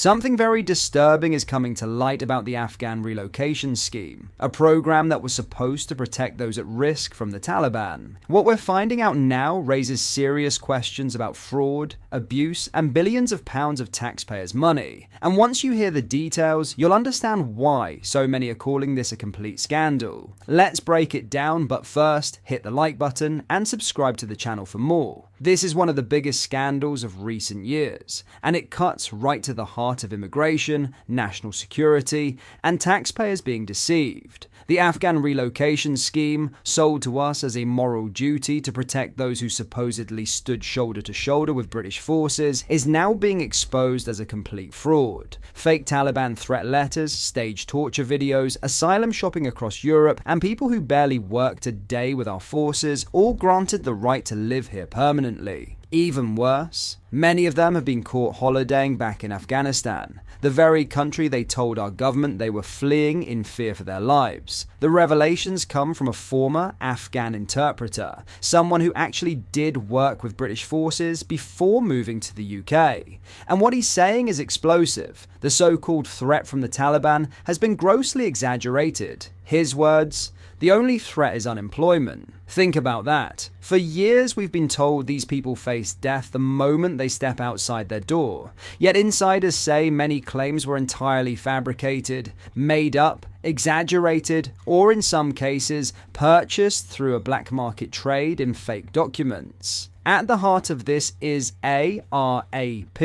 Something very disturbing is coming to light about the Afghan Relocation Scheme, a program that was supposed to protect those at risk from the Taliban. What we're finding out now raises serious questions about fraud, abuse, and billions of pounds of taxpayers' money. And once you hear the details, you'll understand why so many are calling this a complete scandal. Let's break it down, but first, hit the like button and subscribe to the channel for more. This is one of the biggest scandals of recent years, and it cuts right to the heart of immigration, national security, and taxpayers being deceived. The Afghan Relocation Scheme, sold to us as a moral duty to protect those who supposedly stood shoulder to shoulder with British forces, is now being exposed as a complete fraud. Fake Taliban threat letters, staged torture videos, asylum shopping across Europe, and people who barely worked a day with our forces, all granted the right to live here permanently. Even worse, many of them have been caught holidaying back in Afghanistan, the very country they told our government they were fleeing in fear for their lives. The revelations come from a former Afghan interpreter, someone who actually did work with British forces before moving to the UK. And what he's saying is explosive. The so-called threat from the Taliban has been grossly exaggerated. His words, "The only threat is unemployment." Think about that. For years we've been told these people face death the moment they step outside their door. Yet insiders say many claims were entirely fabricated, made up, exaggerated, or in some cases purchased through a black market trade in fake documents. At the heart of this is ARAP,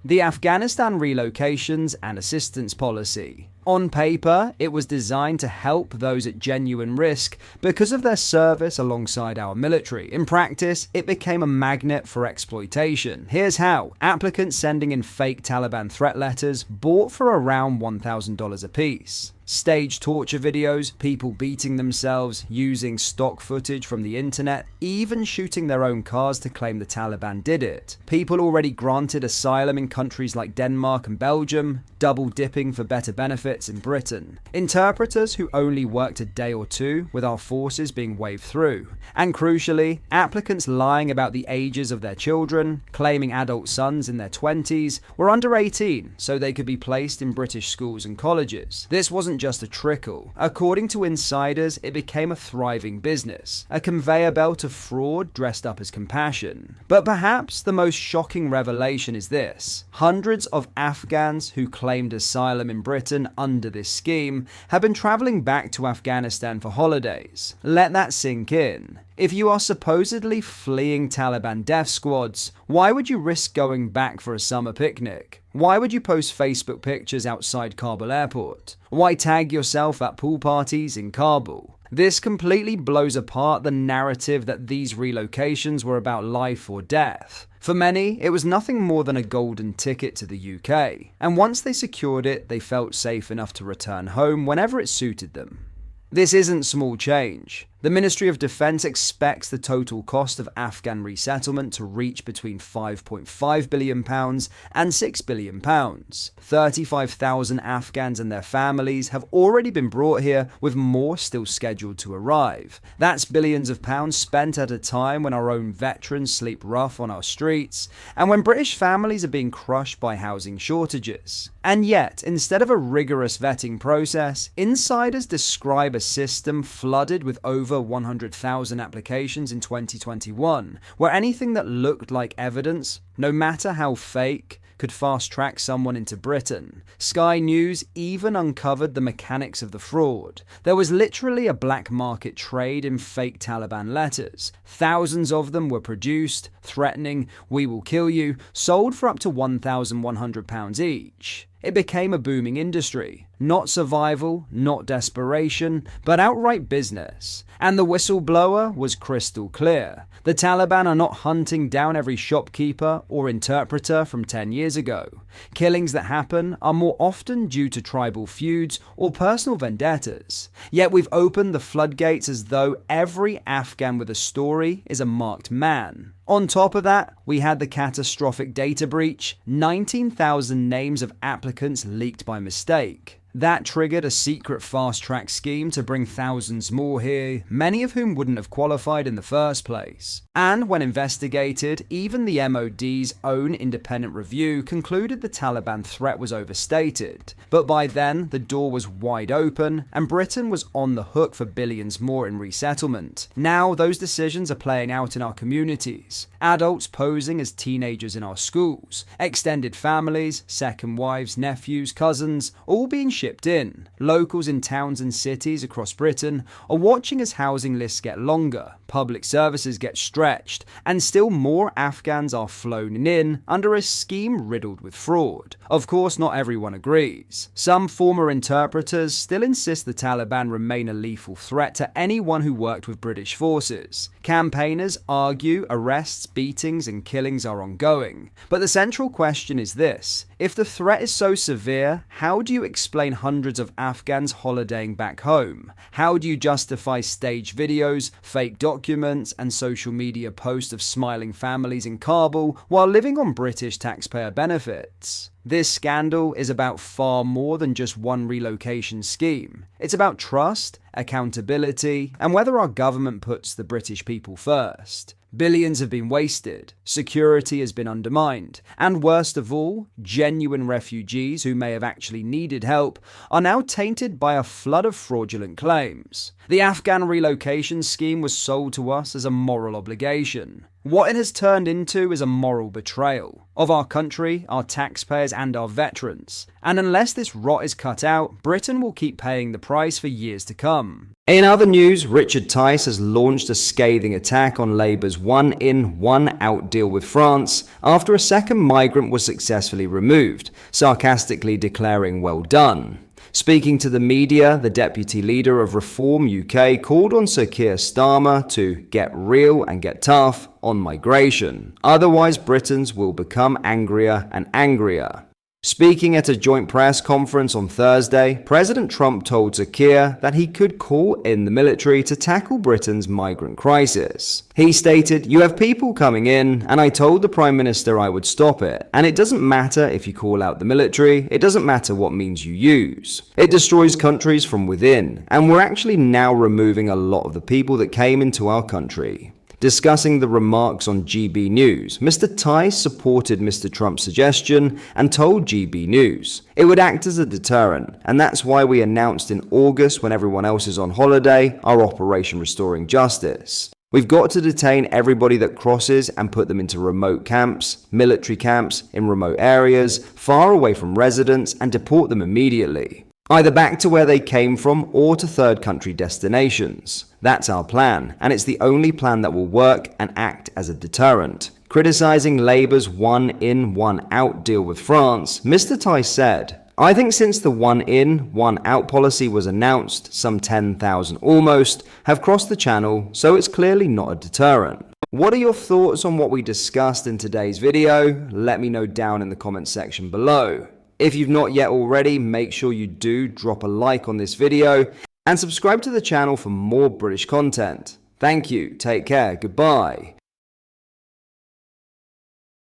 the Afghanistan Relocations and Assistance Policy. On paper, it was designed to help those at genuine risk because of their service alongside our military. In practice, it became a magnet for exploitation. Here's how. Applicants sending in fake Taliban threat letters bought for around $1,000 apiece. Staged torture videos, people beating themselves, using stock footage from the internet, even shooting their own cars to claim the Taliban did it. People already granted asylum in countries like Denmark and Belgium, double dipping for better benefits in Britain. Interpreters who only worked a day or two with our forces being waved through. And crucially, applicants lying about the ages of their children, claiming adult sons in their 20s, were under 18, so they could be placed in British schools and colleges. This wasn't just a trickle. According to insiders, it became a thriving business, a conveyor belt of fraud dressed up as compassion. But perhaps the most shocking revelation is this. Hundreds of Afghans who claimed asylum in Britain under this scheme have been traveling back to Afghanistan for holidays. Let that sink in. If you are supposedly fleeing Taliban death squads, why would you risk going back for a summer picnic? Why would you post Facebook pictures outside Kabul airport? Why tag yourself at pool parties in Kabul? This completely blows apart the narrative that these relocations were about life or death. For many, it was nothing more than a golden ticket to the UK. And once they secured it, they felt safe enough to return home whenever it suited them. This isn't small change. The Ministry of Defence expects the total cost of Afghan resettlement to reach between £5.5 billion and £6 billion. 35,000 Afghans and their families have already been brought here, with more still scheduled to arrive. That's billions of pounds spent at a time when our own veterans sleep rough on our streets, and when British families are being crushed by housing shortages. And yet, instead of a rigorous vetting process, insiders describe a system flooded with over 100,000 applications in 2021, where anything that looked like evidence, no matter how fake, could fast-track someone into Britain. Sky News even uncovered the mechanics of the fraud. There was literally a black market trade in fake Taliban letters. Thousands of them were produced, threatening, "We will kill you," sold for up to £1,100 each. It became a booming industry. Not survival, not desperation, but outright business. And the whistleblower was crystal clear. The Taliban are not hunting down every shopkeeper or interpreter from 10 years ago. Killings that happen are more often due to tribal feuds or personal vendettas. Yet we've opened the floodgates as though every Afghan with a story is a marked man. On top of that, we had the catastrophic data breach, 19,000 names of applicants leaked by mistake. That triggered a secret fast-track scheme to bring thousands more here, many of whom wouldn't have qualified in the first place. And when investigated, even the MOD's own independent review concluded the Taliban threat was overstated. But by then, the door was wide open, and Britain was on the hook for billions more in resettlement. Now, those decisions are playing out in our communities. Adults posing as teenagers in our schools, extended families, second wives, nephews, cousins, all being shipped in. Locals in towns and cities across Britain are watching as housing lists get longer, public services get stretched, and still more Afghans are flown in under a scheme riddled with fraud. Of course, not everyone agrees. Some former interpreters still insist the Taliban remain a lethal threat to anyone who worked with British forces. Campaigners argue arrests, beatings, and killings are ongoing. But the central question is this: if the threat is so severe, how do you explain hundreds of Afghans holidaying back home? How do you justify staged videos, fake documents, and social media posts of smiling families in Kabul while living on British taxpayer benefits? This scandal is about far more than just one relocation scheme. It's about trust, accountability, and whether our government puts the British people first. Billions have been wasted, security has been undermined, and worst of all, genuine refugees who may have actually needed help are now tainted by a flood of fraudulent claims. The Afghan relocation scheme was sold to us as a moral obligation. What it has turned into is a moral betrayal of our country, our taxpayers, and our veterans. And unless this rot is cut out, Britain will keep paying the price for years to come. In other news, Richard Tice has launched a scathing attack on Labour's one-in, one-out deal with France after a second migrant was successfully removed, sarcastically declaring, "Well done." Speaking to the media, the deputy leader of Reform UK called on Sir Keir Starmer to get real and get tough on migration. Otherwise, Britons will become angrier and angrier. Speaking at a joint press conference on Thursday, President Trump told Sir Keir that he could call in the military to tackle Britain's migrant crisis. He stated, "You have people coming in, and I told the Prime Minister I would stop it. And it doesn't matter if you call out the military, it doesn't matter what means you use. It destroys countries from within, and we're actually now removing a lot of the people that came into our country." Discussing the remarks on GB News, Mr. Tice supported Mr. Trump's suggestion and told GB News it would act as a deterrent, and that's why we announced in August, when everyone else is on holiday, our Operation Restoring Justice. We've got to detain everybody that crosses and put them into remote camps, military camps, in remote areas, far away from residents, and deport them immediately. Either back to where they came from or to third country destinations. That's our plan, and it's the only plan that will work and act as a deterrent. Criticizing Labour's one-in, one-out deal with France, Mr. Tice said, "I think since the one-in, one-out policy was announced, some 10,000 almost have crossed the channel, so it's clearly not a deterrent." What are your thoughts on what we discussed in today's video? Let me know down in the comments section below. If you've not yet already, make sure you do drop a like on this video and subscribe to the channel for more British content. Thank you, take care, goodbye.